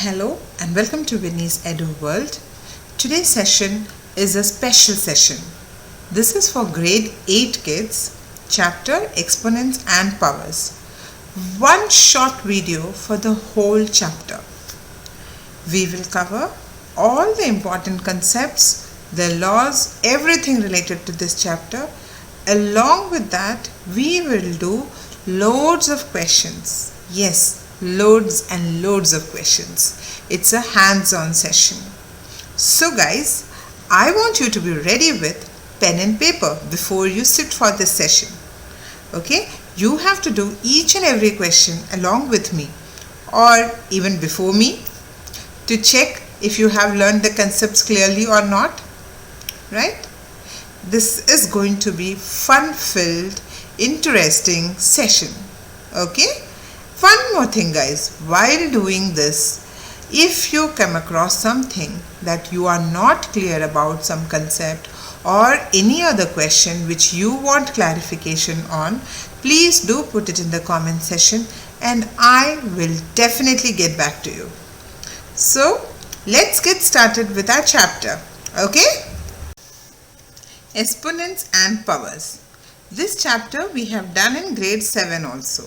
Hello and welcome to VINI's EduWorld. Today's session is a special session. This is for grade 8 kids, chapter Exponents and Powers. One short video for the whole chapter. We will cover all the important concepts, the laws, everything related to this chapter. Along with that, we will do loads of questions. Yes, loads and loads of questions. It's a hands-on session. So guys, I want you to be ready with pen and paper before you sit for this session. Okay, you have to do each and every question along with me or even before me to check if you have learned the concepts clearly or not, right? This is going to be fun-filled, interesting session. Okay? One more thing guys, while doing this, if you come across something that you are not clear about, some concept or any other question which you want clarification on, please do put it in the comment section and I will definitely get back to you. So let's get started with our chapter. Okay? Exponents and Powers. This chapter we have done in grade 7 also,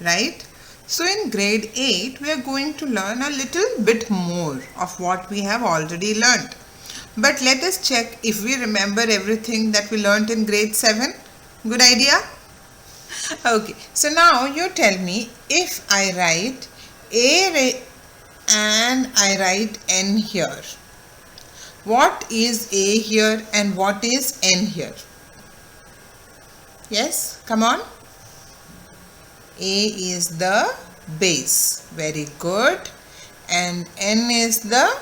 right? So in grade 8, we are going to learn a little bit more of what we have already learned. But let us check if we remember everything that we learned in grade 7. Good idea? Okay, so now you tell me, if I write A and I write N here, what is A here and what is N here? Yes, come on. A is the base, very good, and N is the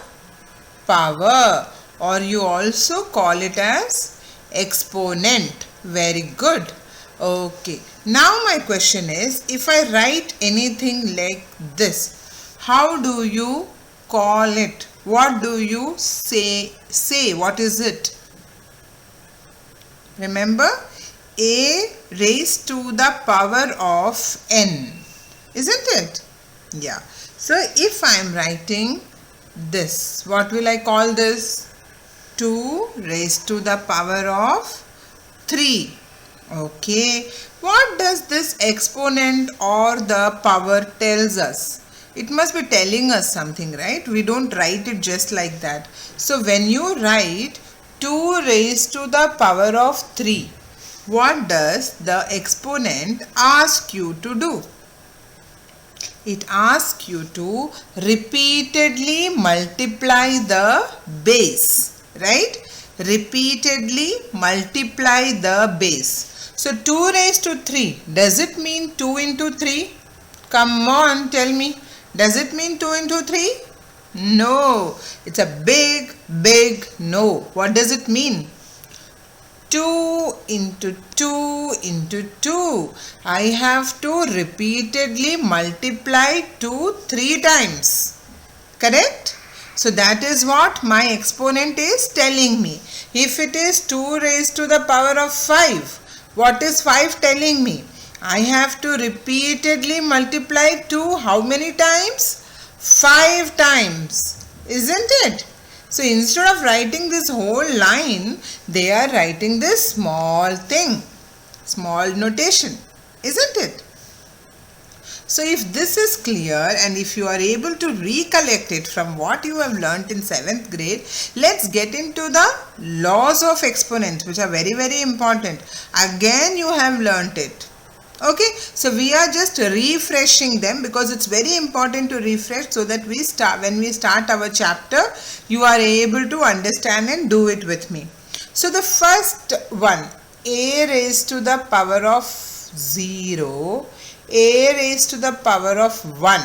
power, or you also call it as exponent, very good. Okay, now my question is, if I write anything like this, how do you call it? What do you say? What is it? Remember? A raised to the power of N, isn't it? Yeah. So if I am writing this, what will I call this? 2 raised to the power of 3. Okay. What does this exponent or the power tells us? It must be telling us something, right? We don't write it just like that. So when you write 2 raised to the power of 3, what does the exponent ask you to do? It asks you to repeatedly multiply the base, right? Repeatedly multiply the base. So 2 raised to 3, does it mean 2 into 3? Come on, tell me. Does it mean 2 into 3? No, it's a big no. What does it mean? 2 into 2 into 2. I have to repeatedly multiply 2 3 times. Correct? So that is what my exponent is telling me. If it is 2 raised to the power of 5, what is 5 telling me? I have to repeatedly multiply 2 how many times? 5 times. Isn't it? So instead of writing this whole line, they are writing this small thing, small notation, isn't it? So if this is clear and if you are able to recollect it from what you have learnt in 7th grade, let's get into the laws of exponents, which are very important. Again, you have learnt it. Okay, so we are just refreshing them because it's very important to refresh so that when we start our chapter, you are able to understand and do it with me. So the first one, A raised to the power of 0, A raised to the power of 1.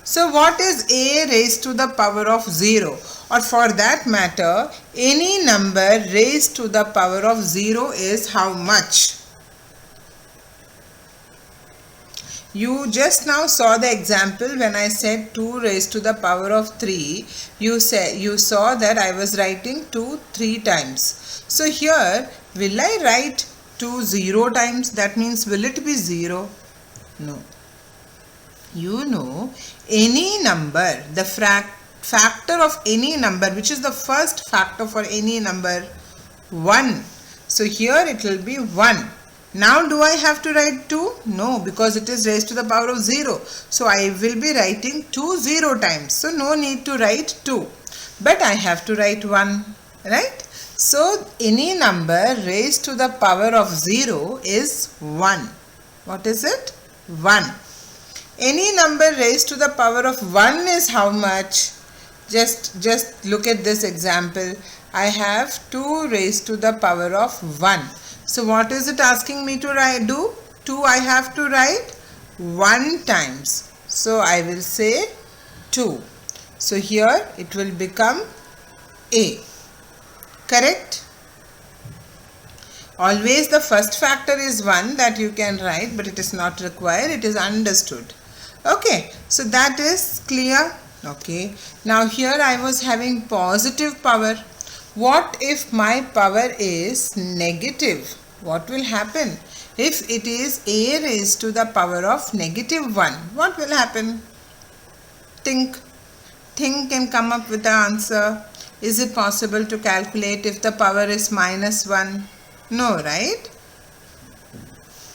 So what is A raised to the power of 0? Or for that matter, any number raised to the power of 0 is how much? You just now saw the example when I said 2 raised to the power of 3. You saw that I was writing 2 3 times. So here, will I write 2 0 times? That means will it be 0? No. You know, any number, the factor of any number, which is the first factor for any number? 1. So here it will be 1. Now do I have to write 2? No, because it is raised to the power of 0. So I will be writing 2 0 times. So no need to write 2. But I have to write 1. Right? So any number raised to the power of 0 is 1. What is it? 1. Any number raised to the power of 1 is how much? Just look at this example. I have 2 raised to the power of 1. So what is it asking me to do? 2 I have to write 1 times. So I will say 2. So here it will become A. Correct? Always the first factor is 1 that you can write, but it is not required. It is understood. Okay, so that is clear. Okay, now here I was having positive power. What if my power is negative? What will happen? If it is A raised to the power of negative 1, what will happen? Think and come up with the answer. Is it possible to calculate if the power is minus 1? No, right?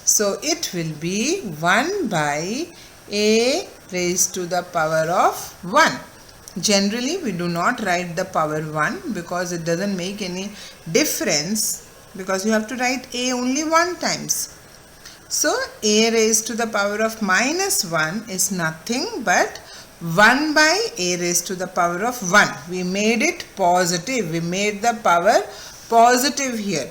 So it will be 1 by A raised to the power of 1. Generally, we do not write the power 1 because it doesn't make any difference, because you have to write A only 1 times. So A raised to the power of minus 1 is nothing but 1 by A raised to the power of 1. We made it positive. We made the power positive here.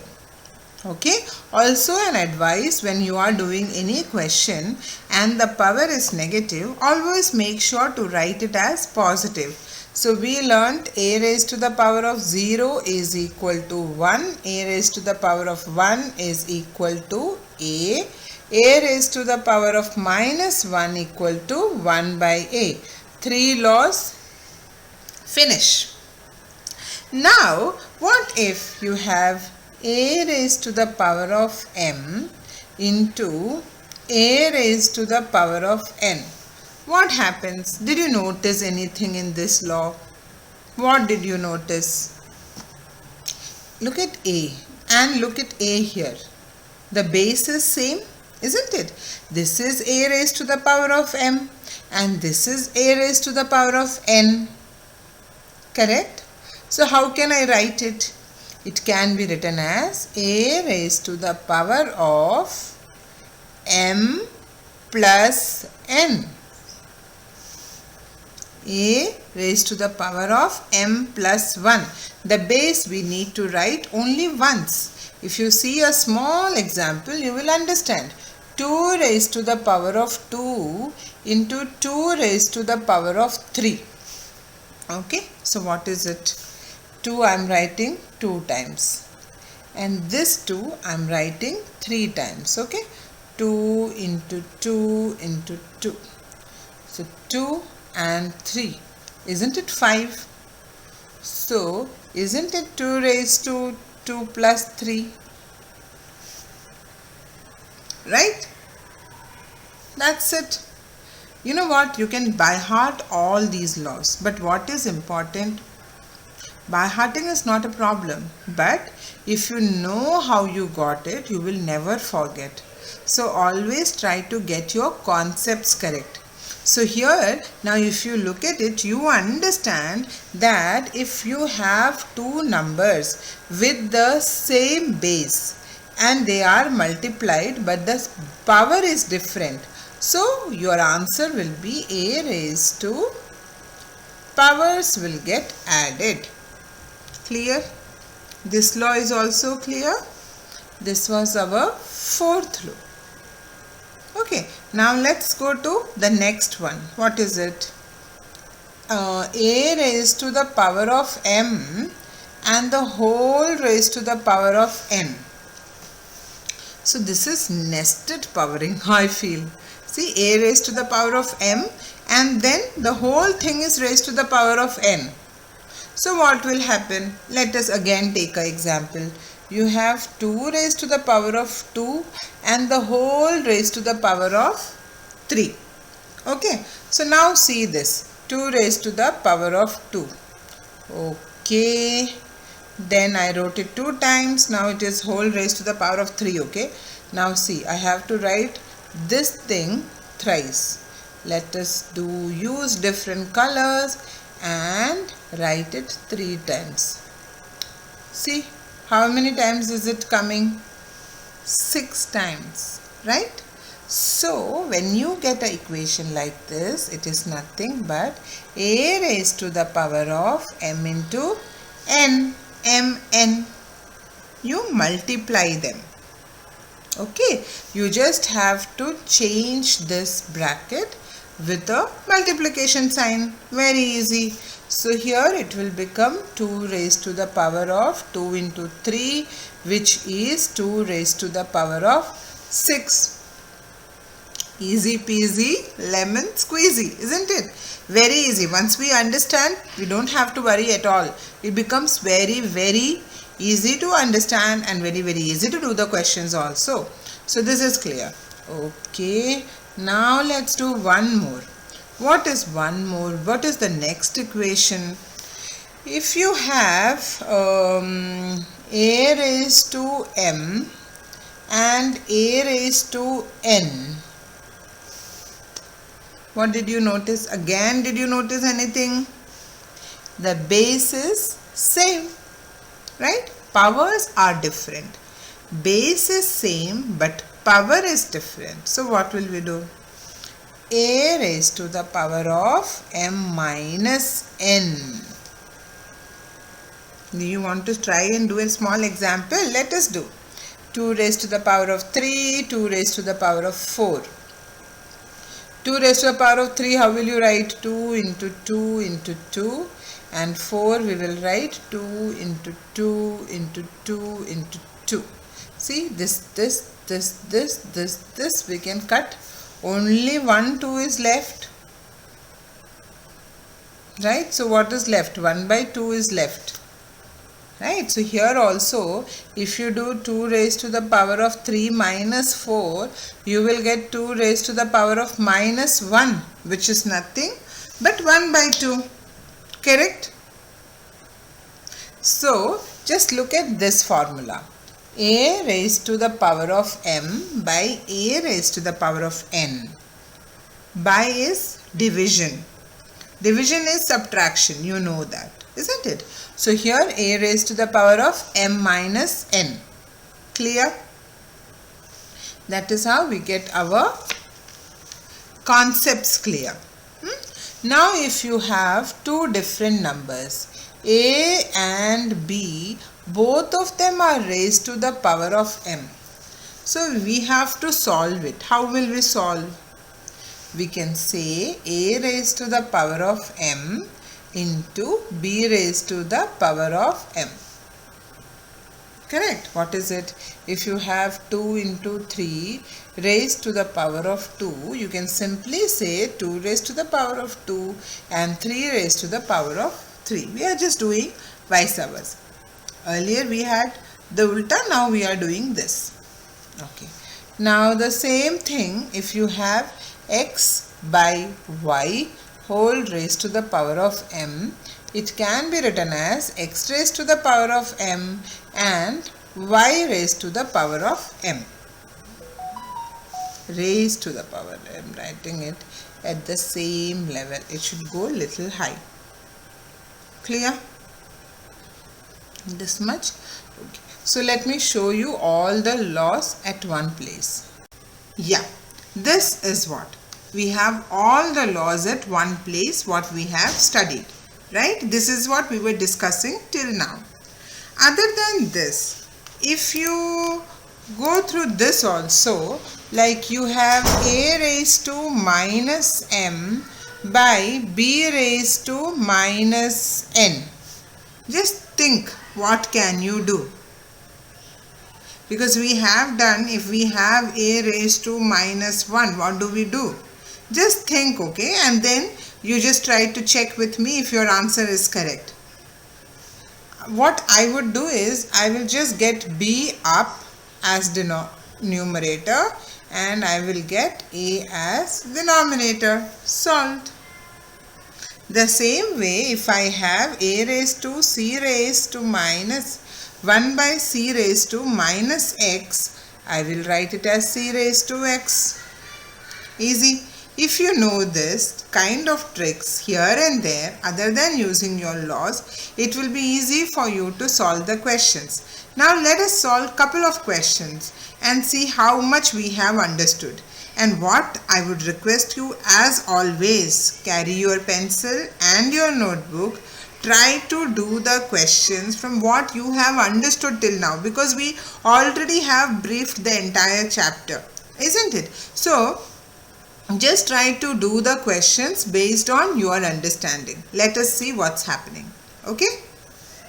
Okay. Also an advice, when you are doing any question and the power is negative, always make sure to write it as positive. So we learnt A raised to the power of 0 is equal to 1. A raised to the power of 1 is equal to A. A raised to the power of minus 1 equal to 1 by A. 3 laws. Finish. Now what if you have A raised to the power of m into A raised to the power of n? What happens? Did you notice anything in this law? What did you notice? Look at A and look at A here. The base is same, isn't it? This is A raised to the power of m and this is A raised to the power of n. Correct? So how can I write it? It can be written as A raised to the power of m plus n. A raised to the power of m plus 1. The base we need to write only once. If you see a small example, you will understand. 2 raised to the power of 2 into 2 raised to the power of 3. Okay, so what is it? 2 I am writing 2 times. And this 2 I am writing 3 times. Okay, 2 into 2 into 2. So 2 and 3. Isn't it 5? So, isn't it 2 raised to 2 plus 3? Right? That's it. You know what? You can by heart all these laws. But what is important? By hearting is not a problem. But if you know how you got it, you will never forget. So always try to get your concepts correct. So here, now if you look at it, you understand that if you have two numbers with the same base and they are multiplied but the power is different, so your answer will be A raised to, powers will get added. Clear? This law is also clear. This was our fourth law. Okay, now let's go to the next one. What is it? A raised to the power of m and the whole raised to the power of n. So this is nested powering, I feel. See, a raised to the power of m and then the whole thing is raised to the power of n. So what will happen? Let us again take an example. You have 2 raised to the power of 2 and the whole raised to the power of 3. Okay, so now see this, 2 raised to the power of 2. Okay, then I wrote it 2 times, now it is whole raised to the power of 3. Okay, now see, I have to write this thing thrice. Let us use different colors and write it 3 times. See, how many times is it coming? 6 times, right? So when you get an equation like this, it is nothing but a raised to the power of m into n, mn. You multiply them. Okay, you just have to change this bracket with a multiplication sign. Very easy. So here it will become 2 raised to the power of 2 into 3, which is 2 raised to the power of 6. Easy peasy lemon squeezy, isn't it? Very easy. Once we understand, we don't have to worry at all. It becomes very, very easy to understand and very, very easy to do the questions also. So this is clear. Okay, now let's do one more. What is one more? What is the next equation? If you have a raised to m and a raised to n, what did you notice? Again, did you notice anything? The base is same, right? Powers are different. Base is same, but power is different. So what will we do? A raised to the power of m minus n. Do you want to try and do a small example? Let us do. 2 raised to the power of 3, 2 raised to the power of 4. 2 raised to the power of 3, how will you write? 2 into 2 into 2, and 4 we will write 2 into 2 into 2 into 2. See, this we can cut. Only 1 2 is left, right? So what is left? 1 by 2 is left, right? So here also, if you do 2 raised to the power of 3 minus 4, you will get 2 raised to the power of minus 1, which is nothing but 1 by 2, correct? So just look at this formula. A raised to the power of m by a raised to the power of n. By is division. Division is subtraction, you know that, isn't it? So here a raised to the power of m minus n. Clear? That is how we get our concepts clear. Now if you have two different numbers, a and b, both of them are raised to the power of m. So we have to solve it. How will we solve? We can say a raised to the power of m into b raised to the power of m. Correct? What is it? If you have 2 into 3 raised to the power of 2, you can simply say 2 raised to the power of 2 and 3 raised to the power of 3. We are just doing vice versa. Earlier we had the ulta, now we are doing this. Okay. Now the same thing, if you have x by y whole raised to the power of m, it can be written as x raised to the power of m and y raised to the power of m. Raised to the power, I am writing it at the same level. It should go little high. Clear? This much? Okay. So let me show you all the laws at one place. Yeah, this is what. We have all the laws at one place, what we have studied. Right? This is what we were discussing till now. Other than this, if you go through this also, like you have a raised to minus m by b raised to minus n. Just think, what can you do? Because we have done, if we have a raised to minus 1, what do we do? Just think, okay, and then you just try to check with me if your answer is correct. What I would do is, I will just get b up as numerator and I will get a as denominator. Solved. The same way, if I have a raised to c raised to minus 1 by c raised to minus x, I will write it as c raised to x. Easy. If you know this kind of tricks here and there other than using your laws, it will be easy for you to solve the questions. Now let us solve couple of questions and see how much we have understood. And what I would request you, as always, carry your pencil and your notebook. Try to do the questions from what you have understood till now, because we already have briefed the entire chapter, isn't it? So just try to do the questions based on your understanding. Let us see what's happening. Okay?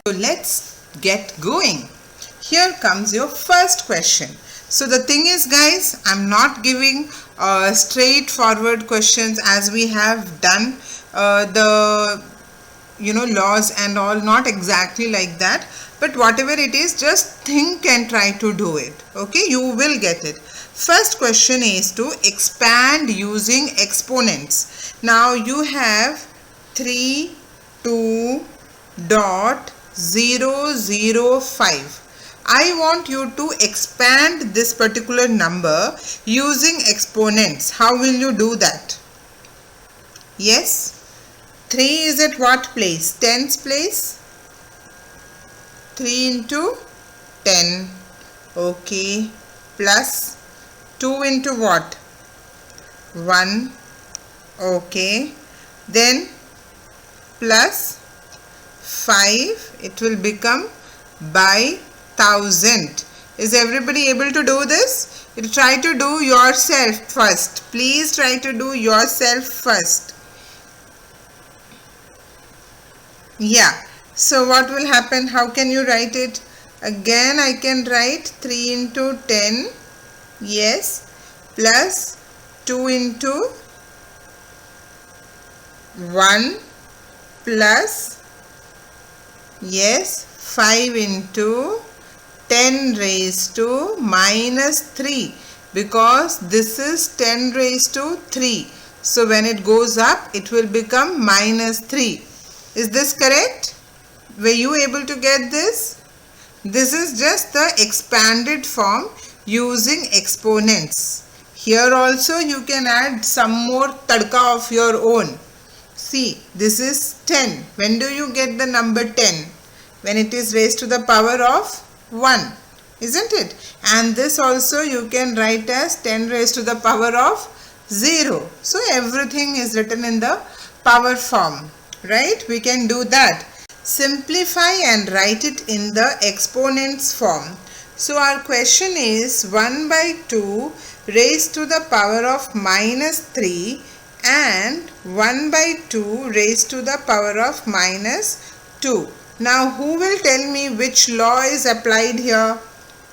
So let's get going. Here comes your first question. So the thing is, guys, I'm not giving straightforward questions as we have done the laws and all, not exactly like that, but whatever it is, just think and try to do it. Okay, you will get it. First question is to expand using exponents. Now you have 32.005. I want you to expand this particular number using exponents. How will you do that? Yes? 3 is at what place? Tens place? 3 into 10. Okay. Plus 2 into what? 1. Okay. Then plus 5. It will become by 1000. Is everybody able to do this? You try to do yourself first. Please try to do yourself first. Yeah. So what will happen? How can you write it? Again I can write 3 into 10. Yes. Plus 2 into 1 plus, yes, 5 into 10 raised to minus 3, because this is 10 raised to 3. So when it goes up, it will become minus 3. Is this correct? Were you able to get this? This is just the expanded form using exponents. Here also you can add some more tadka of your own. See, this is 10. When do you get the number 10? When it is raised to the power of 1, isn't it? And this also you can write as 10 raised to the power of 0. So everything is written in the power form, right? We can do that. Simplify and write it in the exponents form. So our question is 1 by 2 raised to the power of minus 3 and 1 by 2 raised to the power of minus 2. Now who will tell me which law is applied here?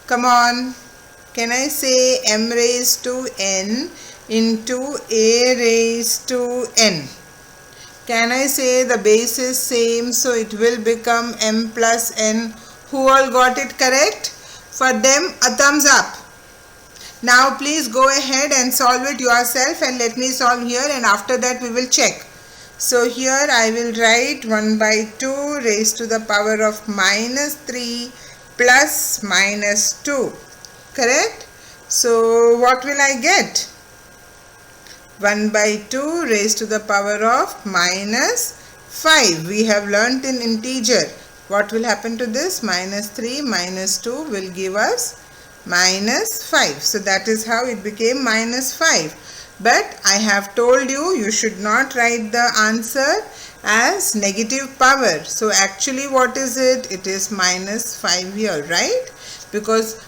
Come on. Can I say m raised to n into a raised to n? Can I say the base is same, so it will become m plus n? Who all got it correct? For them, a thumbs up. Now please go ahead and solve it yourself and let me solve here, and after that we will check. So here I will write 1 by 2 raised to the power of minus 3 plus minus 2. Correct? So what will I get? 1 by 2 raised to the power of minus 5. We have learnt in integer. What will happen to this? Minus 3 minus 2 will give us minus 5. So that is how it became minus 5. But I have told you, you should not write the answer as negative power. So actually what is it? It is minus 5 here, right? Because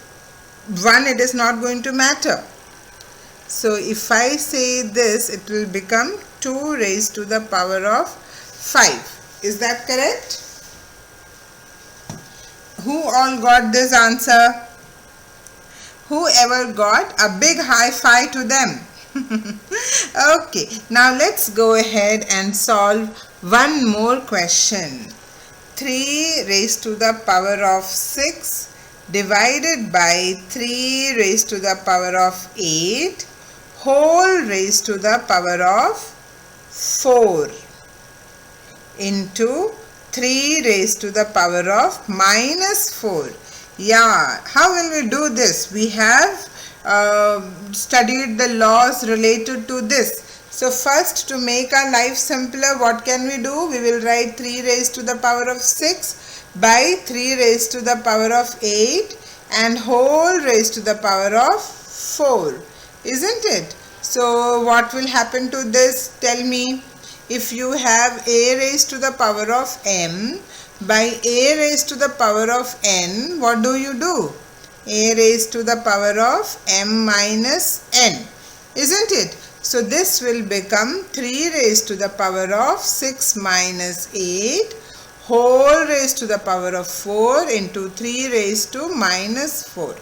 1, it is not going to matter. So if I say this, it will become 2 raised to the power of 5. Is that correct? Who all got this answer? Whoever got, a big high five to them. Okay, now let's go ahead and solve one more question. 3 raised to the power of 6 divided by 3 raised to the power of 8 whole raised to the power of 4 into 3 raised to the power of minus 4. Yeah, how will we do this? We have studied the laws related to this. So first, to make our life simpler, what can we do? We will write 3 raised to the power of 6 by 3 raised to the power of 8 and whole raised to the power of 4. Isn't it? So what will happen to this? Tell me. If you have a raised to the power of m by a raised to the power of n, what do you do? A raised to the power of m minus n. Isn't it? So this will become 3 raised to the power of 6 minus 8 whole raised to the power of 4 into 3 raised to minus 4.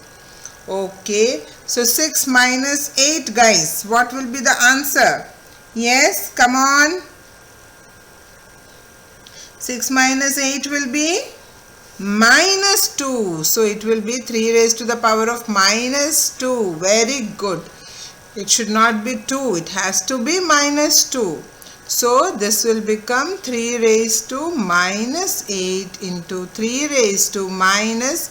Okay, so 6 minus 8, guys, what will be the answer? Yes, come on. 6 minus 8 will be minus 2. So it will be 3 raised to the power of minus 2. Very good. It should not be 2. It has to be minus 2. So this will become 3 raised to minus 8 into 3 raised to minus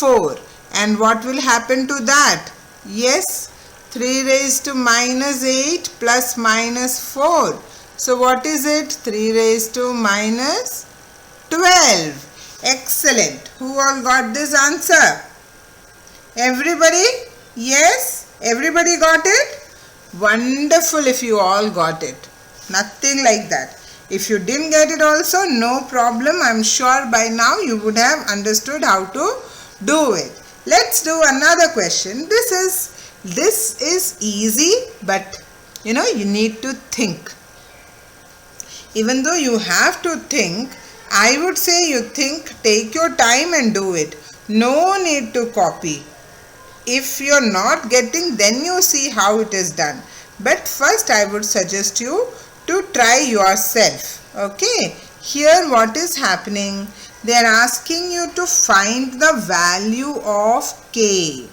4. And what will happen to that? Yes, 3 raised to minus 8 plus minus 4. So what is it? 3 raised to minus 12. Excellent. Who all got this answer? Everybody? Yes? Everybody got it? Wonderful if you all got it. Nothing like that. If you didn't get it also, no problem. I'm sure by now you would have understood how to do it. Let's do another question. This is easy, but you need to think. Even though you have to think, I would say you think, take your time and do it. No need to copy. If you're not getting, then you see how it is done. But first I would suggest you to try yourself. Okay. Here what is happening? They are asking you to find the value of k.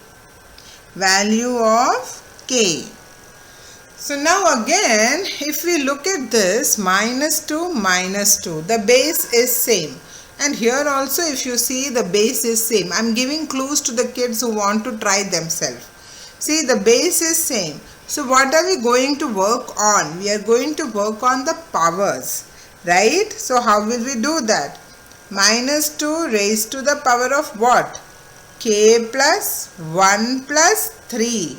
Value of k. So now again, if we look at this, minus 2, the base is same. And here also if you see, the base is same. I am giving clues to the kids who want to try themselves. See, the base is same. So what are we going to work on? We are going to work on the powers, right? So how will we do that? Minus 2 raised to the power of what? K plus 1 plus 3.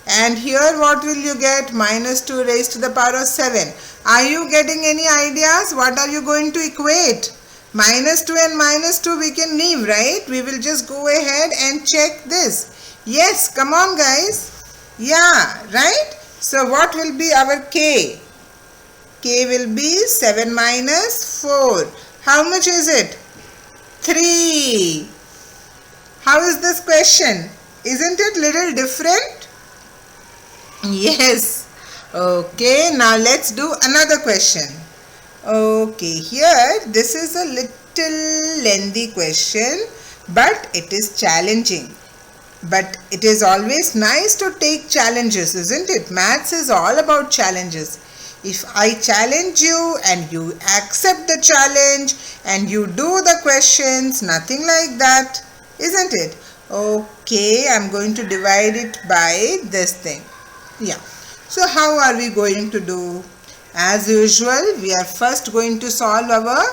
And here what will you get? Minus 2 raised to the power of 7. Are you getting any ideas? What are you going to equate? Minus 2 and minus 2 we can leave, right? We will just go ahead and check this. Yes, come on guys. Yeah, right? So what will be our k? K will be 7 minus 4. How much is it? 3. How is this question? Isn't it little different? Yes. Okay, now let's do another question. Okay, here this is a little lengthy question, but it is challenging. But it is always nice to take challenges, isn't it? Maths is all about challenges. If I challenge you and you accept the challenge and you do the questions, nothing like that, isn't it? Okay, I'm going to divide it by this thing. Yeah. So how are we going to do? As usual, we are first going to solve our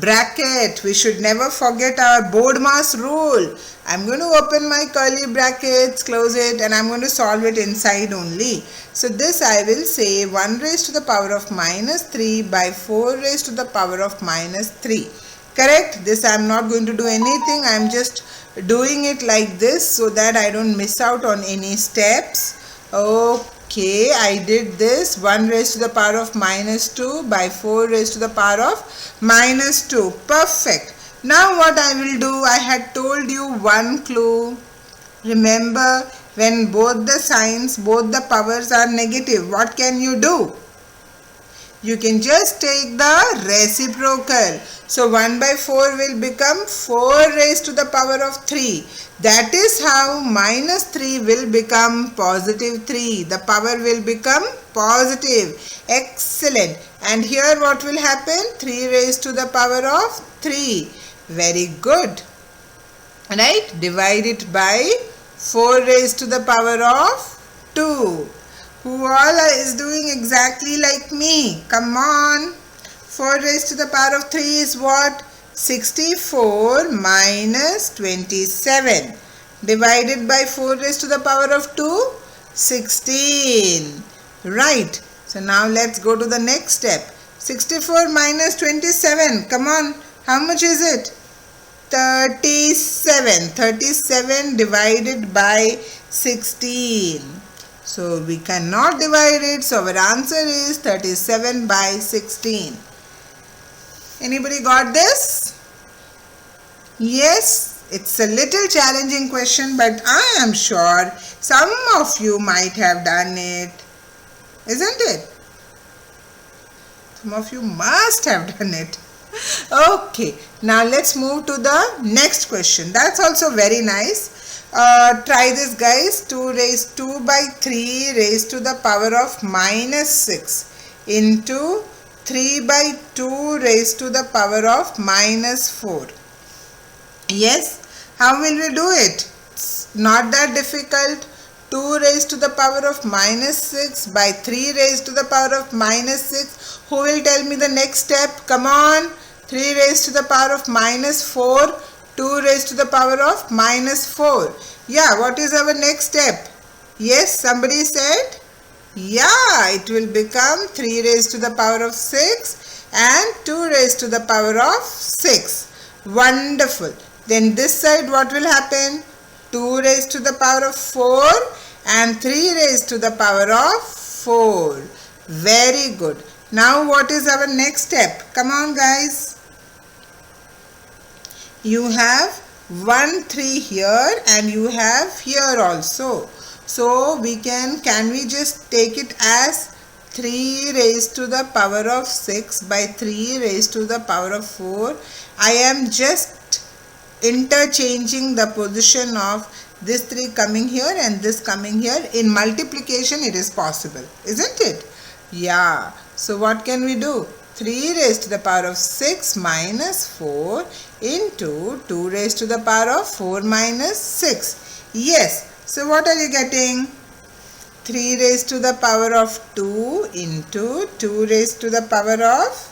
bracket. We should never forget our board mass rule. I'm going to open my curly brackets, close it, and I'm going to solve it inside only. So this I will say 1 raised to the power of minus 3 by 4 raised to the power of minus 3. Correct? This I'm not going to do anything. I'm just doing it like this so that I don't miss out on any steps. Okay, I did this 1 raised to the power of minus 2 by 4 raised to the power of minus 2. Perfect. Now what I will do, I had told you one clue. Remember, when both the signs, both the powers are negative, what can you do? You can just take the reciprocal. So 1 by 4 will become 4 raised to the power of 3. That is how minus 3 will become positive 3. The power will become positive. Excellent. And here what will happen? 3 raised to the power of 3. Very good. Right? Divide it by 4 raised to the power of 2. Who all is doing exactly like me? Come on. 4 raised to the power of 3 is what? 64 minus 27. Divided by 4 raised to the power of 2? 16. Right. So now let's go to the next step. 64 minus 27. Come on. How much is it? 37. 37 divided by 16. So we cannot divide it. So our answer is 37 by 16. Anybody got this? Yes, it's a little challenging question, but I am sure some of you might have done it. Isn't it? Some of you must have done it. Okay, now let's move to the next question. That's also very nice. Try this, guys. 2 by 3 raised to the power of minus 6 into 3 by 2 raised to the power of minus 4. Yes, how will we do it? It's not that difficult. 2 raised to the power of minus 6 by 3 raised to the power of minus 6. Who will tell me the next step? Come on. 3 raised to the power of minus 4. 2 raised to the power of minus 4. Yeah, what is our next step? Yes, somebody said? Yeah, it will become 3 raised to the power of 6 and 2 raised to the power of 6. Wonderful. Then this side what will happen? 2 raised to the power of 4 and 3 raised to the power of 4. Very good. Now what is our next step? Come on, guys. You have 1 3 here and you have here also. So we can we just take it as 3 raised to the power of 6 by 3 raised to the power of 4. I am just interchanging the position of this 3 coming here and this coming here. In multiplication it is possible, isn't it? Yeah. So what can we do? 3 raised to the power of 6 minus 4 into 2 raised to the power of 4 minus 6. Yes. So what are you getting? 3 raised to the power of 2 into 2 raised to the power of...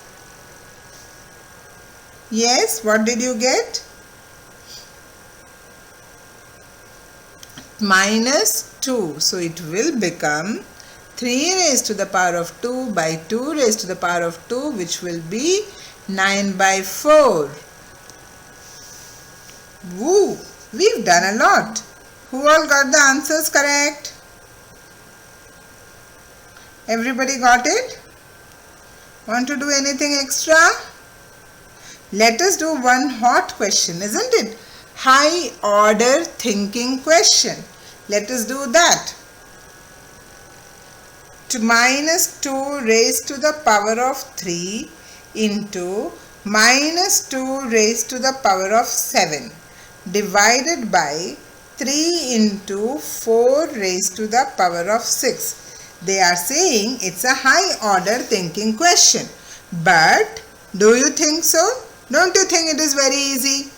Yes, what did you get? Minus 2. So it will become 3 raised to the power of 2 by 2 raised to the power of 2, which will be 9 by 4. Woo! We've done a lot. Who all got the answers correct? Everybody got it? Want to do anything extra? Let us do one hot question, isn't it? High order thinking question. Let us do that. Minus 2 raised to the power of 3 into minus 2 raised to the power of 7 divided by 3 into 4 raised to the power of 6. They are saying it's a high order thinking question. But do you think so? Don't you think it is very easy?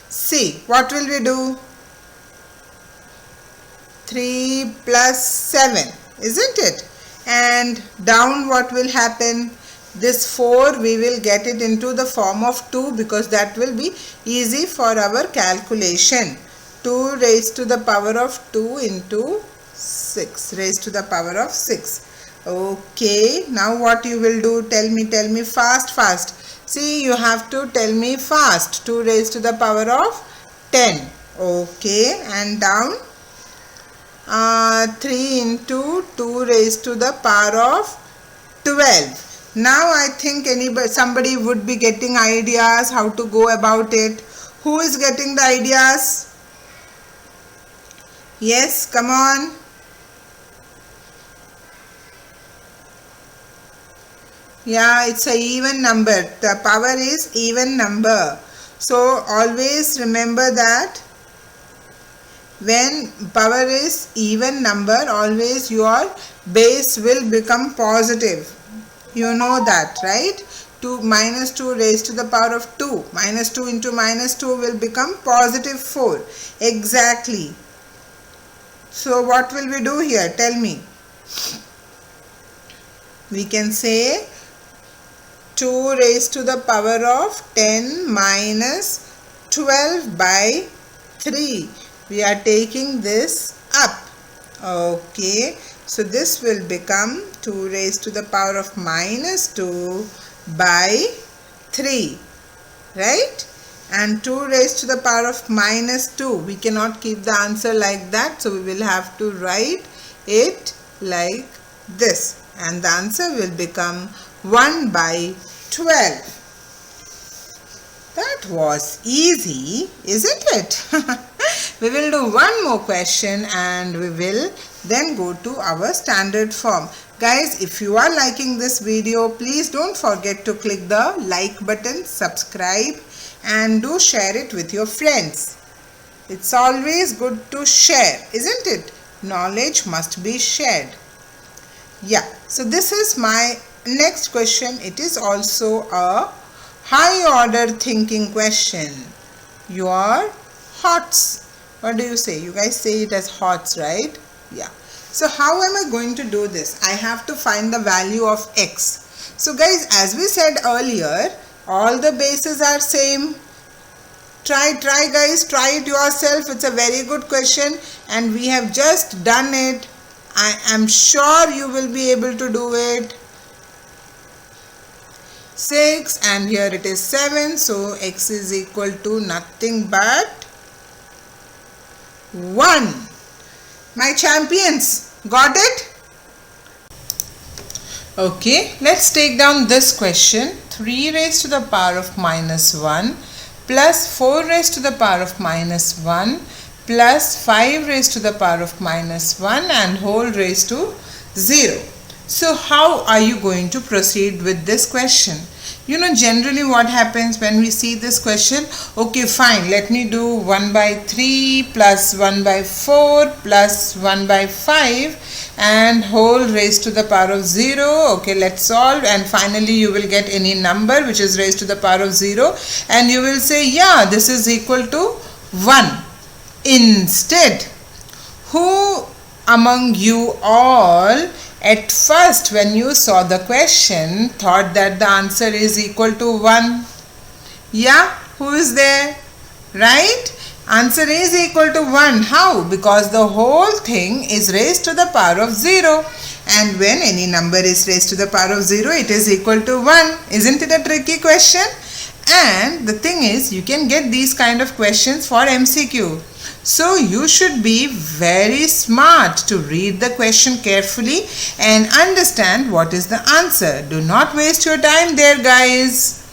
See, what will we do? 3 plus 7. Isn't it? And down what will happen? This 4 we will get it into the form of 2 because that will be easy for our calculation. 2 raised to the power of 2 into 6 raised to the power of 6. Okay, now what you will do? Tell me fast. See, you have to tell me fast. 2 raised to the power of 10. Okay, and down 3 into 2 raised to the power of 12. Now I think somebody would be getting ideas how to go about it. Who is getting the ideas? Yes, come on. Yeah, it's a even number. The power is even number. So always remember that when power is even number, always your base will become positive. You know that, right? 2 minus 2 raised to the power of 2. Minus 2 into minus 2 will become positive 4. Exactly. So what will we do here? Tell me. We can say 2 raised to the power of 10 minus 12 by 3. We are taking this up. Okay. So this will become 2 raised to the power of minus 2 by 3. Right? And 2 raised to the power of minus 2. We cannot keep the answer like that. So we will have to write it like this. And the answer will become 1 by 12. That was easy, isn't it? We will do one more question and we will then go to our standard form. Guys, if you are liking this video, please don't forget to click the like button, subscribe, and do share it with your friends. It's always good to share, isn't it? Knowledge must be shared. Yeah, so this is my next question. It is also a high order thinking question. Your HOTS. What do you say? You guys say it as HOTS, right? Yeah. So how am I going to do this? I have to find the value of x. So guys, as we said earlier, all the bases are same. Try guys, try it yourself. It's a very good question and we have just done it. I am sure you will be able to do it. 6 and here it is 7. So x is equal to nothing but 1. My champions, got it? Okay, let's take down this question. 3 raised to the power of minus 1 plus 4 raised to the power of minus 1 plus 5 raised to the power of minus 1 and whole raised to 0. So how are you going to proceed with this question? You know, generally what happens when we see this question, okay fine, let me do 1 by 3 plus 1 by 4 plus 1 by 5 and whole raised to the power of 0. Okay, let's solve and finally you will get any number which is raised to the power of 0 and you will say, yeah, this is equal to 1. Instead, who among you all at first when you saw the question thought that the answer is equal to 1? Yeah, who is there? Right? Answer is equal to 1. How? Because the whole thing is raised to the power of 0. And when any number is raised to the power of 0, it is equal to 1. Isn't it a tricky question? And the thing is, you can get these kind of questions for MCQ. So you should be very smart to read the question carefully and understand what is the answer. Do not waste your time there, guys.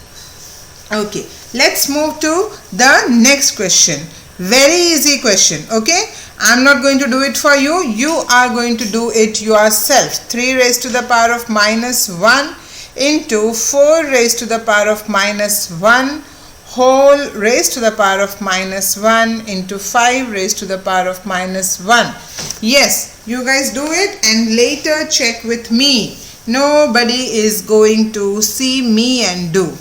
Okay, let's move to the next question. Very easy question, okay? I'm not going to do it for you. You are going to do it yourself. 3 raised to the power of minus 1 into 4 raised to the power of minus 1 whole raised to the power of minus 1 into 5 raised to the power of minus 1. Yes, you guys do it and later check with me. Nobody is going to see me and do.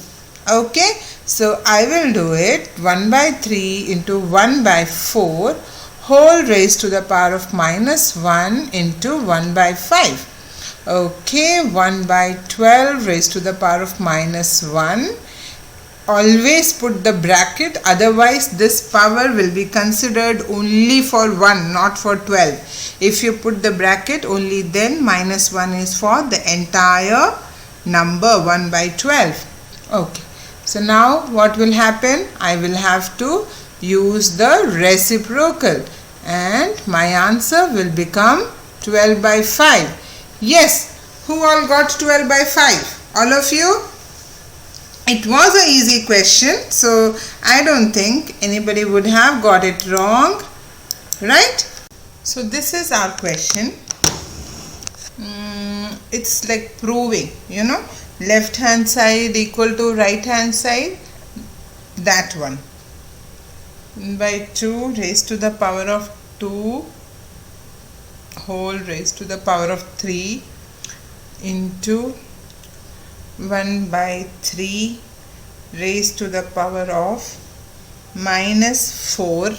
Okay, so I will do it. 1 by 3 into 1 by 4 whole raised to the power of minus 1 into 1 by 5. Okay, 1 by 12 raised to the power of minus 1. Always put the bracket, otherwise this power will be considered only for 1, not for 12. If you put the bracket, only then minus 1 is for the entire number 1 by 12. Okay, so now what will happen? I will have to use the reciprocal and my answer will become 12 by 5. Yes, who all got 12 by 5? All of you? It was an easy question, so I don't think anybody would have got it wrong, right? So this is our question. It's like proving, you know, left hand side equal to right hand side, that one, by 2 raised to the power of 2 whole raised to the power of 3 into 1 by 3 raised to the power of minus 4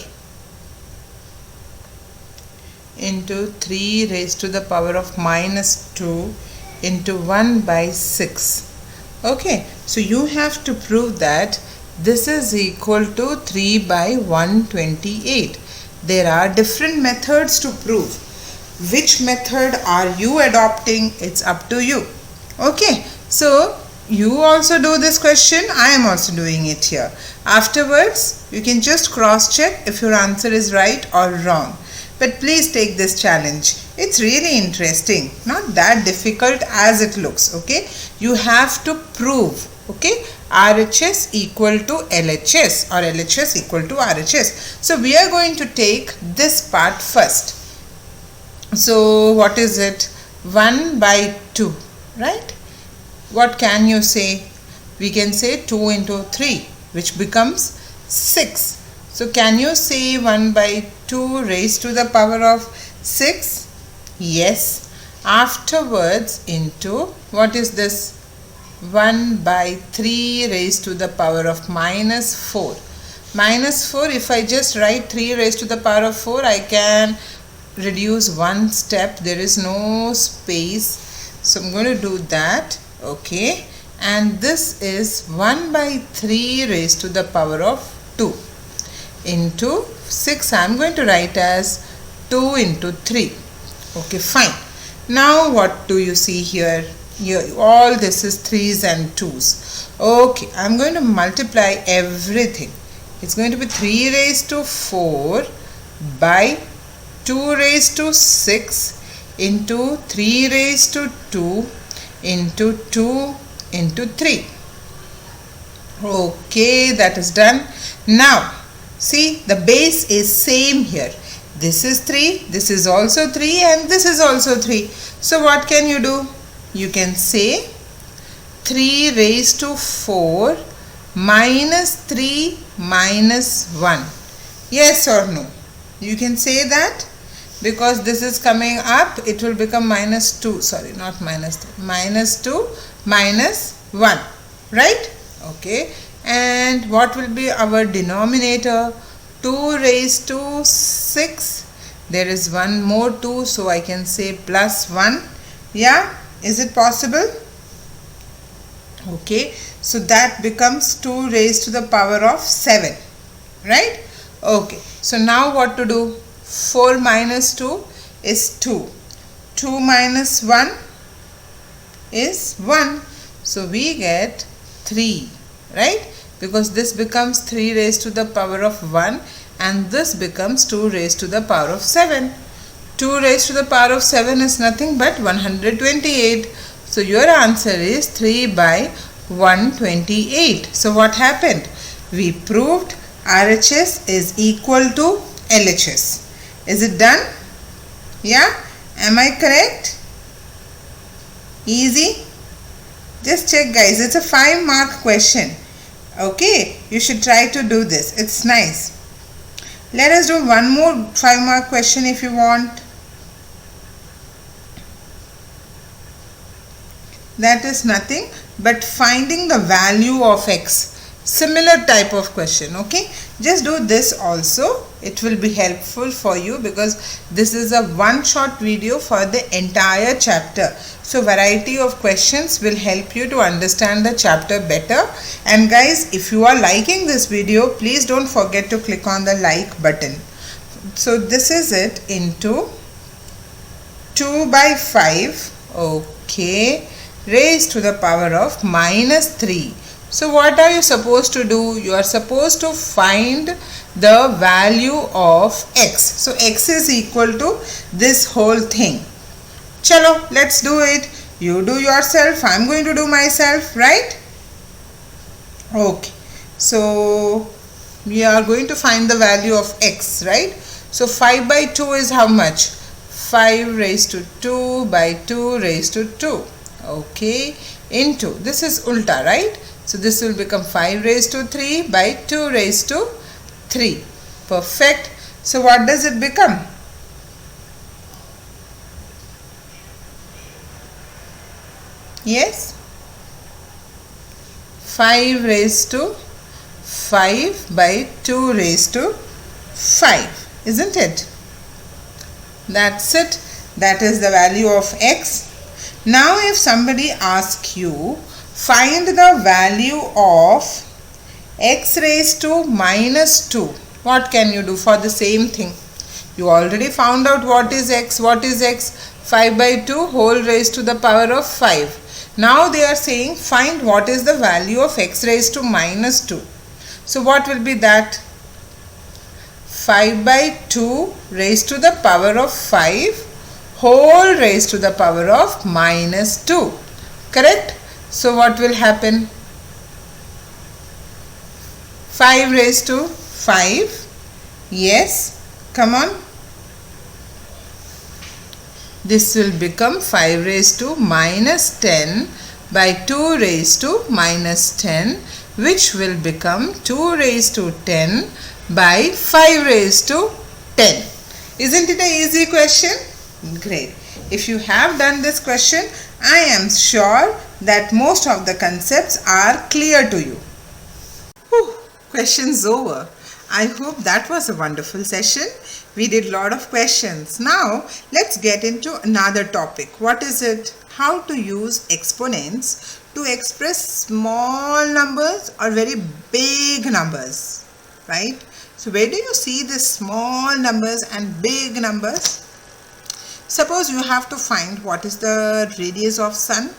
into 3 raised to the power of minus 2 into 1 by 6. Okay, so you have to prove that this is equal to 3 by 128. There are different methods to prove. Which method are you adopting? It's up to you. Okay, so you also do this question. I am also doing it here. Afterwards, you can just cross check if your answer is right or wrong. But please take this challenge. It's really interesting. Not that difficult as it looks. Okay, you have to prove. Okay, RHS equal to LHS or LHS equal to RHS. So we are going to take this part first. So what is it? 1 by 2, right? What can you say? We can say 2 into 3, which becomes 6. So can you say 1 by 2 raised to the power of 6? Yes. Afterwards into, what is this? 1 by 3 raised to the power of minus 4. Minus 4, if I just write 3 raised to the power of 4, I can reduce one step. There is no space. So I'm going to do that. Okay. And this is 1 by 3 raised to the power of 2 into 6. I'm going to write as 2 into 3. Okay, fine. Now what do you see here? Here all this is 3's and 2's. Okay, I'm going to multiply everything. It's going to be 3 raised to 4 by 2 raised to 6 into 3 raised to 2 into 2 into 3. Okay, that is done. Now, see, the base is same here. This is 3, this is also 3 and this is also 3. So what can you do? You can say 3 raised to 4 minus 3 minus 1. Yes or no? You can say that. Because this is coming up, it will become minus 2, sorry, not minus 3, minus 2 minus 1, right? Okay, and what will be our denominator? 2 raised to 6, there is one more 2, so I can say plus 1. Yeah, is it possible? Okay, so that becomes 2 raised to the power of 7, right? Okay, so now what to do? 4 minus 2 is 2. 2 minus 1 is 1. So we get 3, right? Because this becomes 3 raised to the power of 1 and this becomes 2 raised to the power of 7. 2 raised to the power of 7 is nothing but 128. So your answer is 3 by 128. So what happened? We proved RHS is equal to LHS. Is it done? Yeah? Am I correct? Easy? Just check, guys. It's a 5-mark question. Okay? You should try to do this. It's nice. Let us do one more 5-mark question if you want. That is nothing but finding the value of x. Similar type of question. Okay, just do this also. It will be helpful for you because this is a one-shot video for the entire chapter. So variety of questions will help you to understand the chapter better. And guys, if you are liking this video, please don't forget to click on the like button. So this is it into 2 by 5. Okay, raised to the power of minus 3. So what are you supposed to do? You are supposed to find the value of x. So x is equal to this whole thing. Chalo, let's do it. You do yourself, I am going to do myself, right? Okay. So we are going to find the value of x, right? So 5 by 2 is how much? 5 raised to 2 by 2 raised to 2. Okay. into, this is ulta, right? So this will become 5 raised to 3 by 2 raised to 3. Perfect. So what does it become? Yes? 5 raised to 5 by 2 raised to 5. Isn't it? That's it. That is the value of x. Now if somebody asks you, find the value of x raised to minus 2, what can you do for the same thing? You already found out what is x. What is x? 5 by 2 whole raised to the power of 5. Now they are saying find what is the value of x raised to minus 2. So what will be that? 5 by 2 raised to the power of 5 whole raised to the power of minus 2. Correct? So what will happen? 5 raised to 5. Yes. Come on. This will become 5 raised to minus 10 by 2 raised to minus 10, which will become 2 raised to 10 by 5 raised to 10. Isn't it an easy question? Great. If you have done this question, I am sure that most of the concepts are clear to you. Whew, questions over. I hope that was a wonderful session. We did a lot of questions. Now let's get into another topic. What is it? How to use exponents to express small numbers or very big numbers, right? So where do you see the small numbers and big numbers? Suppose you have to find what is the radius of sun,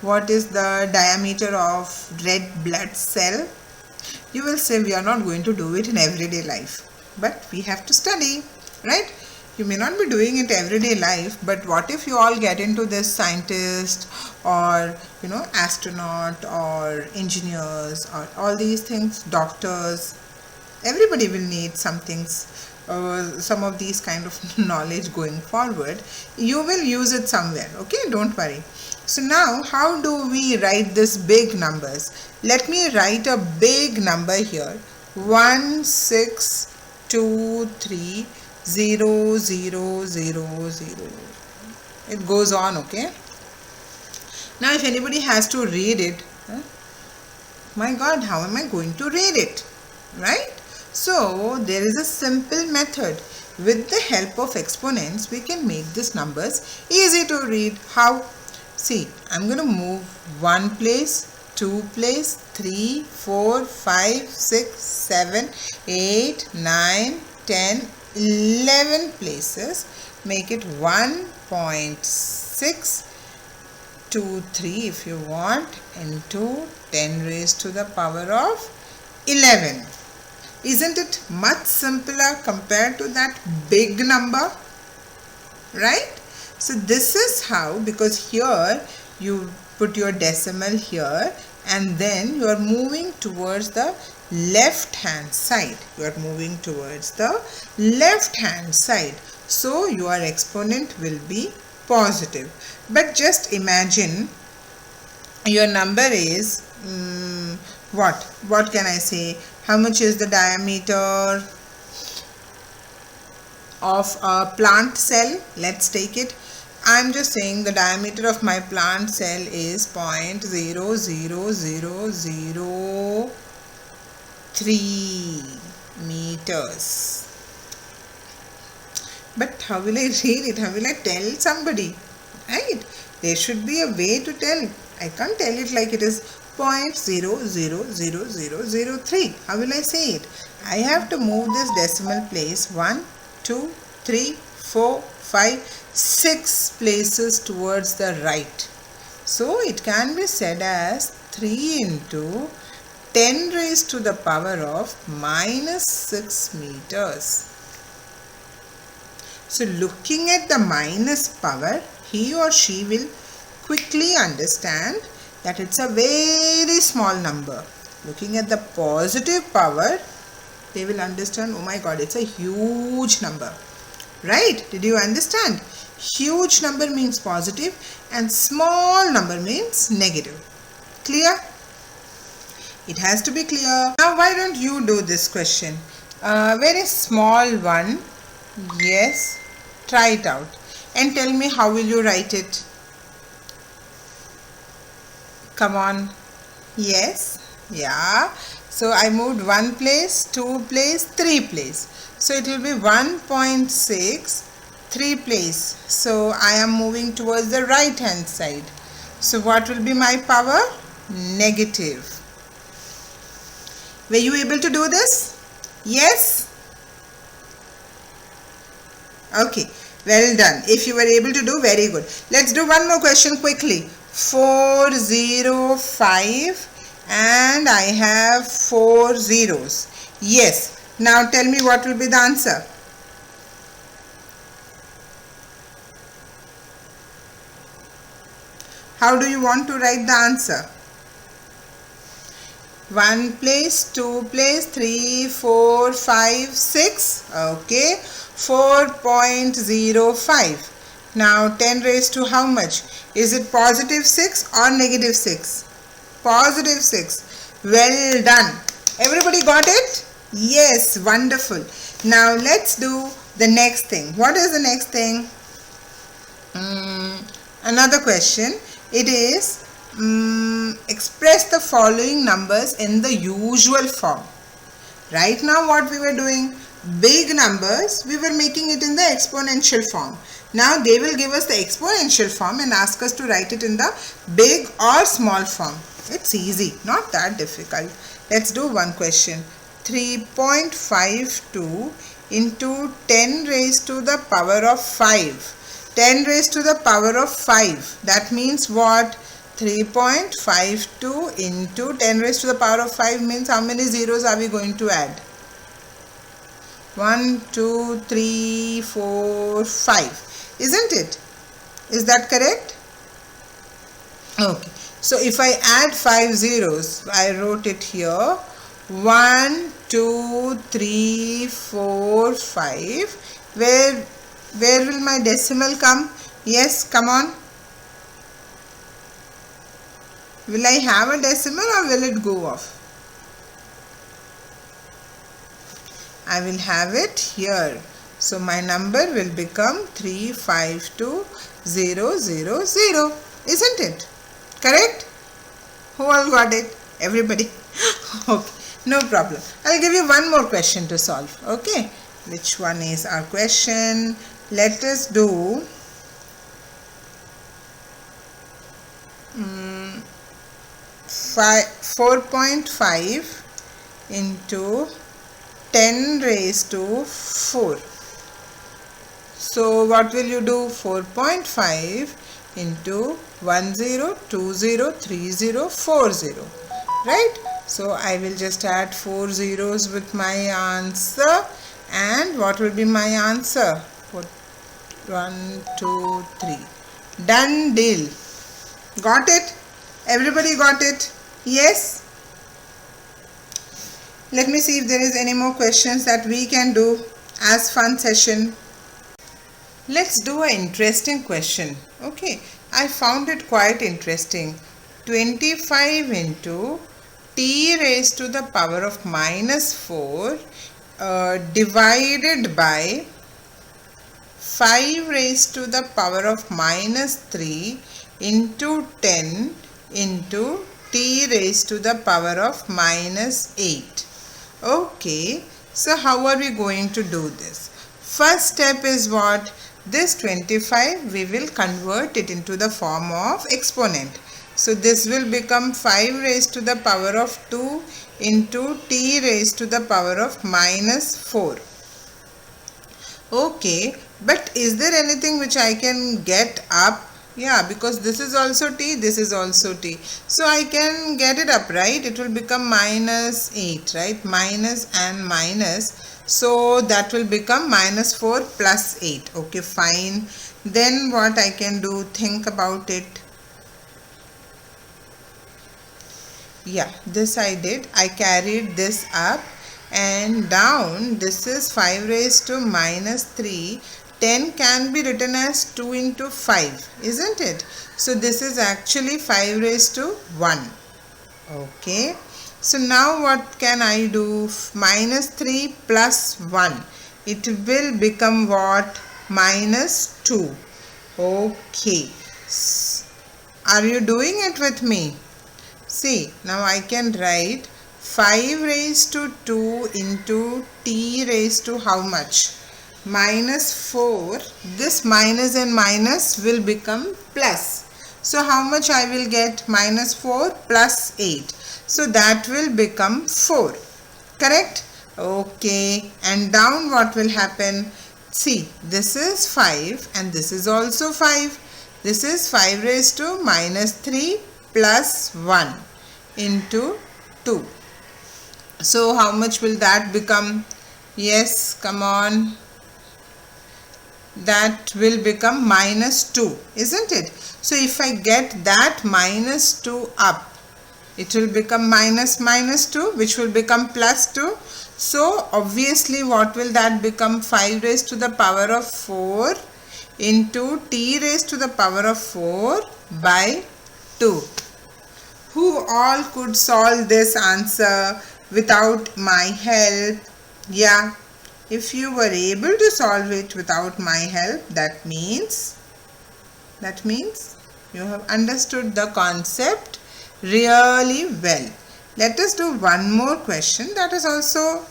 what is the diameter of red blood cell. You will say we are not going to do it in everyday life, but we have to study, right? You may not be doing it everyday life, but what if you all get into this scientist or astronaut or engineers or all these things, doctors, everybody will need some things, some of these kind of knowledge going forward. You will use it somewhere, okay? Don't worry. So now how do we write this big numbers? Let me write a big number here. 1 6 2 3 0 0 0 0. It goes on, okay? Now if anybody has to read it, my God, how am I going to read it, right? So there is a simple method. With the help of exponents, we can make these numbers easy to read. How? See, I'm going to move 1 place, 2 place, 3, 4, 5, 6, 7, 8, 9, 10, 11 places. Make it 1.623 if you want into 10 raised to the power of 11. Isn't it much simpler compared to that big number, right? So this is how, because here you put your decimal here and then you are moving towards the left hand side. You are moving towards the left hand side. So your exponent will be positive. But just imagine your number is, what can I say? How much is the diameter of a plant cell? Let's take it. I'm just saying the diameter of my plant cell is 0.00003 meters. But how will I read it? How will I tell somebody? Right? There should be a way to tell. I can't tell it like it is 0.000003. How will I say it? I have to move this decimal place 1, 2, 3, 4, 5, 6 places towards the right. So it can be said as 3 into 10 raised to the power of minus 6 meters. So looking at the minus power, he or she will quickly understand that it's a very small number. Looking at the positive power, they will understand, oh my God, it's a huge number. Right? Did you understand? Huge number means positive and small number means negative. Clear? It has to be clear. Now why don't you do this question? Very small one. Yes. Try it out. And tell me how will you write it? Come on. Yes. Yeah. So I moved 1 place, 2 place, 3 place. So it will be 1.6, 3 place. So I am moving towards the right hand side. So what will be my power? Negative. Were you able to do this? Yes? Okay. Well done. If you were able to do, very good. Let's do one more question quickly. 405 and I have 4 zeros. Yes. Now tell me what will be the answer. How do you want to write the answer? 1 place, 2 place, 3, 4, 5, 6. Okay. 4.05. Now 10 raised to how much? Is it positive 6 or negative 6? Positive 6. Well done. Everybody got it? Yes, wonderful. Now let's do the next thing. What is the next thing? Another question. It is express the following numbers in the usual form. Right now what we were doing? Big numbers, we were making it in the exponential form. Now they will give us the exponential form and ask us to write it in the big or small form. It's easy, not that difficult. Let's do one question. 3.52 into 10 raised to the power of 5. 10 raised to the power of 5. That means what? 3.52 into 10 raised to the power of 5 means how many zeros are we going to add? 1, 2, 3, 4, 5. Isn't it? Is that correct? Okay. So if I add 5 zeros, I wrote it here. 1, 2, 3, 4, 5. Where will my decimal come? Yes, come on. Will I have a decimal or will it go off? I will have it here. So my number will become 352000. Isn't it? Correct? Who all got it? Everybody? Okay, no problem. I'll give you one more question to solve. Okay, which one is our question? Let us do 4.5 into 10 raised to 4. So what will you do? 4.5 into 10, 20, 30, 40. Right? So I will just add 4 zeros with my answer. And what will be my answer? 1, 2, 3. Done deal. Got it? Everybody got it? Yes? Let me see if there is any more questions that we can do as fun session. Let's do an interesting question. Okay, I found it quite interesting. 25 into t raised to the power of minus 4 divided by 5 raised to the power of minus 3 into 10 into t raised to the power of minus 8. Okay, so how are we going to do this? First step is what? This 25 we will convert it into the form of exponent. So this will become 5 raised to the power of 2 into t raised to the power of minus 4. Okay, but is there anything which I can get up? Yeah, because this is also t, this is also t. So I can get it up, right? It will become minus 8, right? Minus and minus. So that will become minus 4 plus 8. Okay, fine. Then what I can do? Think about it. Yeah, this I did. I carried this up and down. This is 5 raised to minus 3 10 can be written as 2 into 5, isn't it? So this is actually 5 raised to 1. Okay. So now what can I do? Minus 3 plus 1. It will become what? Minus 2. Okay. Are you doing it with me? See, now I can write 5 raised to 2 into t raised to how much? Minus 4. This minus and minus will become plus. So how much I will get? Minus 4 plus 8. So that will become 4. Correct? Okay. And down what will happen? See, this is 5 and this is also 5. This is 5 raised to minus 3 plus 1 into 2. So how much will that become? Yes, come on. That will become minus 2, isn't it? So if I get that minus 2 up, it will become minus 2, which will become plus 2. So obviously what will that become? 5 raised to the power of 4 into t raised to the power of 4 by 2. Who all could solve this answer without my help? Yeah, if you were able to solve it without my help, that means you have understood the concept really well. Let us do one more question that is also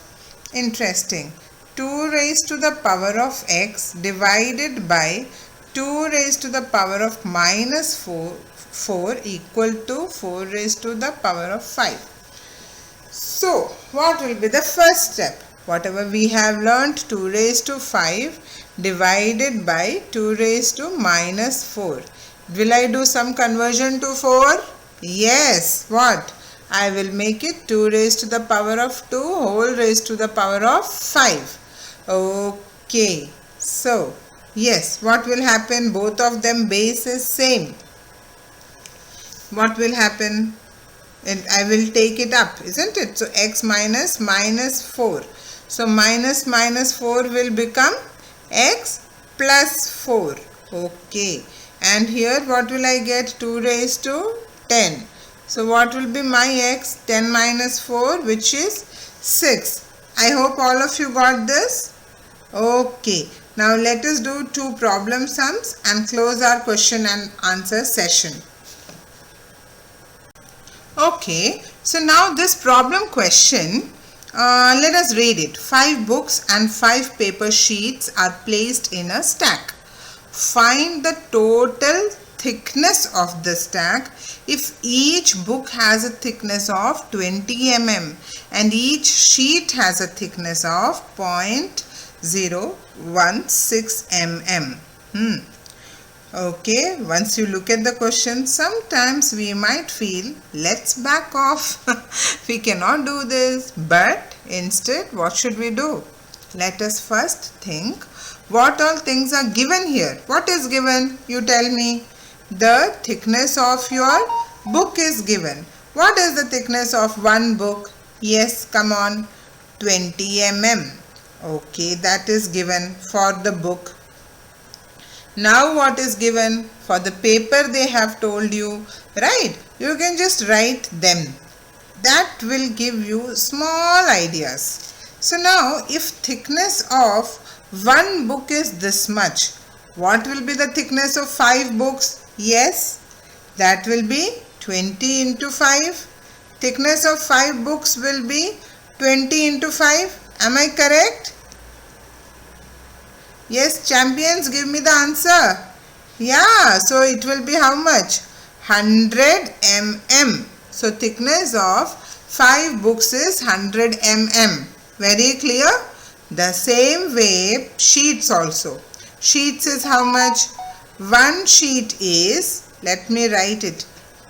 interesting. 2 raised to the power of x divided by 2 raised to the power of minus 4 equal to 4 raised to the power of 5. So, what will be the first step? Whatever we have learnt, 2 raised to 5 divided by 2 raised to minus 4. Will I do some conversion to 4? Yes. What? I will make it 2 raised to the power of 2 whole raised to the power of 5. Okay. So, yes, what will happen? Both of them base is same. What will happen? And I will take it up, isn't it? So, x minus minus 4. So, minus 4 will become x plus 4. Okay. And here what will I get? 2 raised to 10. So, what will be my x? 10 minus 4, which is 6. I hope all of you got this. Okay. Now, let us do 2 problem sums and close our question and answer session. Okay. So, now this problem question, let us read it. 5 books and 5 paper sheets are placed in a stack. Find the total thickness of the stack if each book has a thickness of 20 mm and each sheet has a thickness of 0.016 mm. Okay, once you look at the question, sometimes we might feel, let's back off. We cannot do this. But instead, what should we do? Let us first think what all things are given here. What is given? You tell me. The thickness of your book is given. What is the thickness of one book? Yes, come on. 20 mm. Okay, that is given for the book. Now what is given? For the paper they have told you, right? You can just write them. That will give you small ideas. So now if thickness of one book is this much, what will be the thickness of 5 books? Yes, that will be 20 into 5. Thickness of 5 books will be 20 into 5. Am I correct? Yes, champions, give me the answer. Yeah, so it will be how much? 100 mm. So thickness of 5 books is 100 mm. Very clear? The same way sheets also. Sheets is how much? One sheet is, let me write it.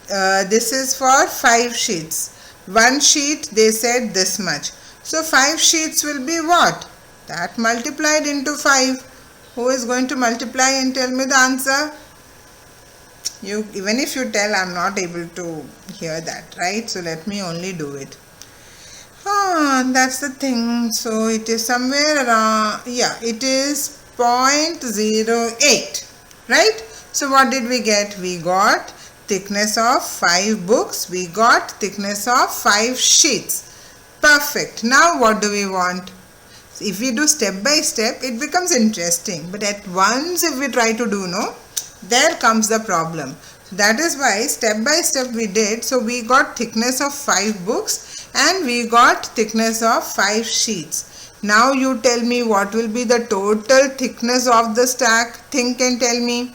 This is for 5 sheets. One sheet they said this much. So 5 sheets will be what? That multiplied into 5. Who is going to multiply and tell me the answer? You, even if you tell, I am not able to hear that, right? So let me only do it. That's the thing. So it is somewhere around, yeah, it is 0.08, right? So what did we get? We got thickness of 5 books. We got thickness of 5 sheets. Perfect. Now what do we want? If we do step by step, it becomes interesting. But at once if we try to do, no, there comes the problem. That is why step by step we did. So we got thickness of 5 books and we got thickness of 5 sheets. Now you tell me what will be the total thickness of the stack. Think and tell me.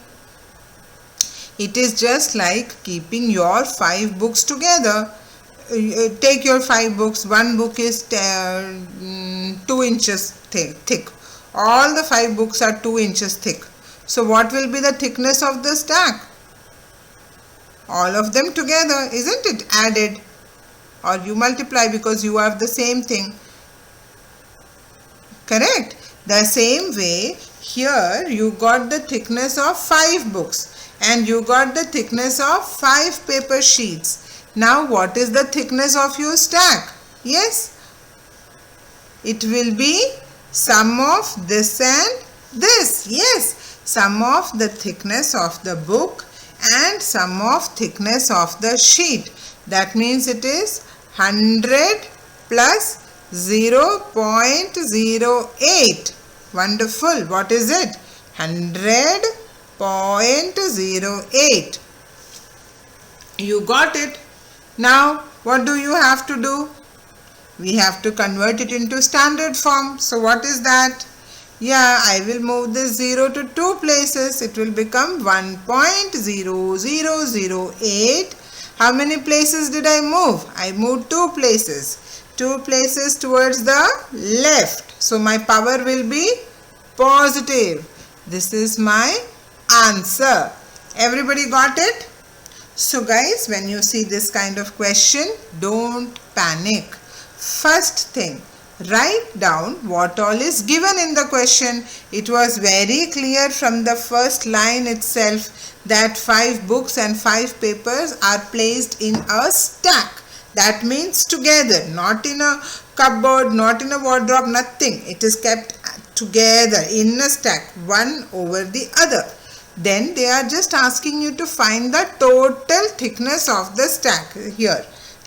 It is just like keeping your 5 books together. Take your 5 books. One book is 2 inches thick. All the 5 books are 2 inches thick. So what will be the thickness of the stack? All of them together, isn't it? Added. Or you multiply because you have the same thing. Correct? The same way, here you got the thickness of 5 books and you got the thickness of 5 paper sheets. Now what is the thickness of your stack? Yes? It will be sum of this and this. Yes, sum of the thickness of the book and sum of thickness of the sheet. That means it is 100 plus 0.08. Wonderful. What is it? 100.08. You got it. Now what do you have to do? We have to convert it into standard form. So what is that? Yeah, I will move this 0 to 2 places. It will become 1.0008. How many places did I move? I moved 2 places. 2 places towards the left. So my power will be positive. This is my answer. Everybody got it? So guys, when you see this kind of question, don't panic. First thing, write down what all is given in the question. It was very clear from the first line itself that 5 books and 5 papers are placed in a stack. That means together, not in a cupboard, not in a wardrobe, nothing. It is kept together in a stack, one over the other. Then they are just asking you to find the total thickness of the stack here.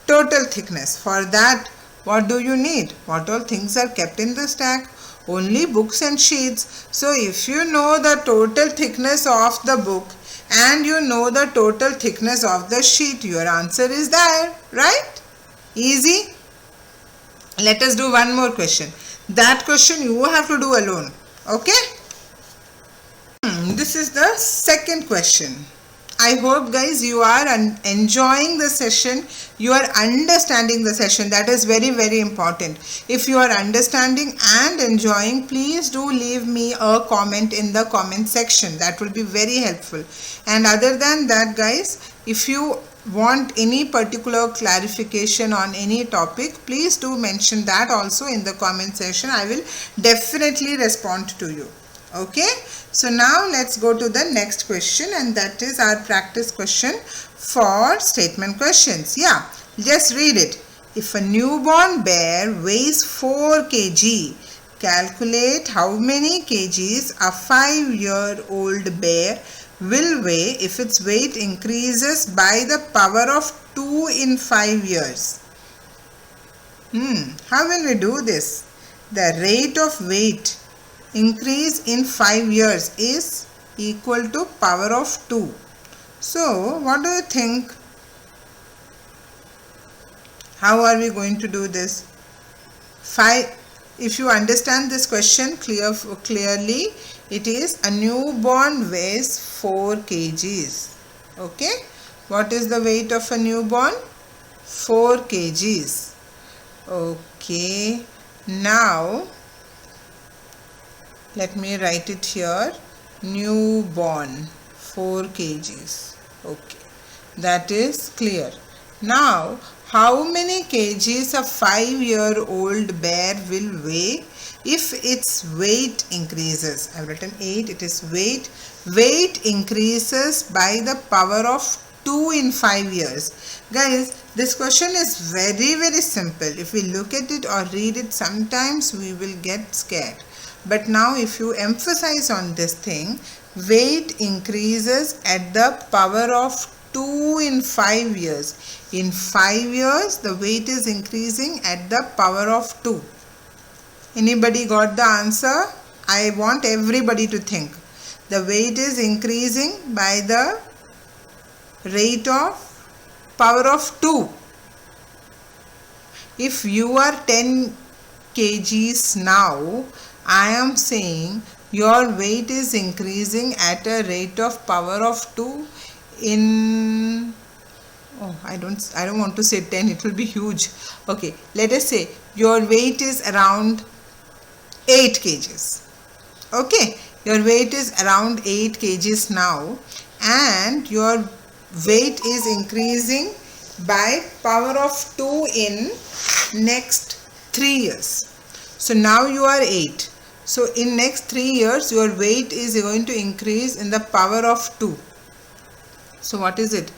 Total thickness. For that, what do you need? What all things are kept in the stack? Only books and sheets. So if you know the total thickness of the book and you know the total thickness of the sheet, your answer is there, right? Easy. Let us do one more question. That question you have to do alone. Okay? This is the second question. I hope guys you are enjoying the session. You are understanding the session. That is very, very important. If you are understanding and enjoying, please do leave me a comment in the comment section. That will be very helpful. And other than that guys, if you want any particular clarification on any topic, please do mention that also in the comment section. I will definitely respond to you. Okay, so now let's go to the next question, and that is our practice question for statement questions. Yeah, just read it. If a newborn bear weighs 4 kg, calculate how many kgs a 5-year-old bear will weigh if its weight increases by the power of 2 in 5 years. How will we do this? The rate of weight increase in 5 years is equal to power of 2. So what do you think? How are we going to do this? If you understand this question clearly, it is a newborn weighs 4 kgs. Okay, what is the weight of a newborn? 4 kgs. Okay, now let me write it here. Newborn 4 kgs. Okay, that is clear. Now how many kgs a 5-year-old bear will weigh if its weight increases? I have written 8. It is weight. Weight increases by the power of 2 in 5 years. Guys, this question is very, very simple. If we look at it or read it, sometimes we will get scared. But now if you emphasize on this thing, weight increases at the power of 2 in 5 years. In 5 years, the weight is increasing at the power of 2. Anybody got the answer? I want everybody to think. The weight is increasing by the rate of power of 2. If you are 10 kgs now, I am saying your weight is increasing at a rate of power of 2 in, I don't want to say 10, it will be huge. Okay, let us say your weight is around 8 kgs. Okay, your weight is around 8 kgs now, and your weight is increasing by power of 2 in next 3 years. So now you are 8. So in next 3 years your weight is going to increase in the power of 2. So what is it?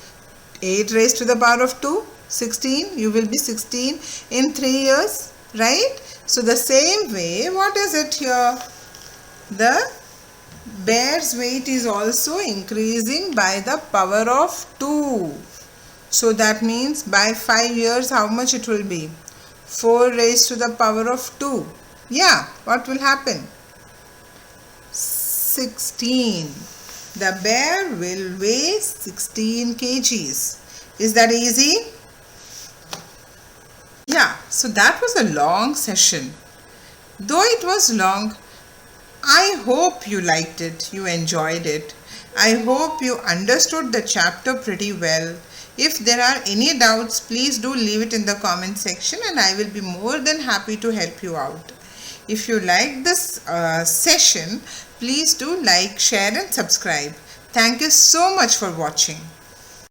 8 raised to the power of 2, 16. You will be 16 in 3 years, right? So the same way, what is it here? The bear's weight is also increasing by the power of 2. So that means by 5 years, how much it will be? 4 raised to the power of 2. Yeah, what will happen? 16. The bear will weigh 16 kgs. Is that easy? Yeah, so that was a long session. Though it was long, I hope you liked it, you enjoyed it. I hope you understood the chapter pretty well. If there are any doubts, please do leave it in the comment section and I will be more than happy to help you out. If you like this session, please do like, share and subscribe. Thank you so much for watching.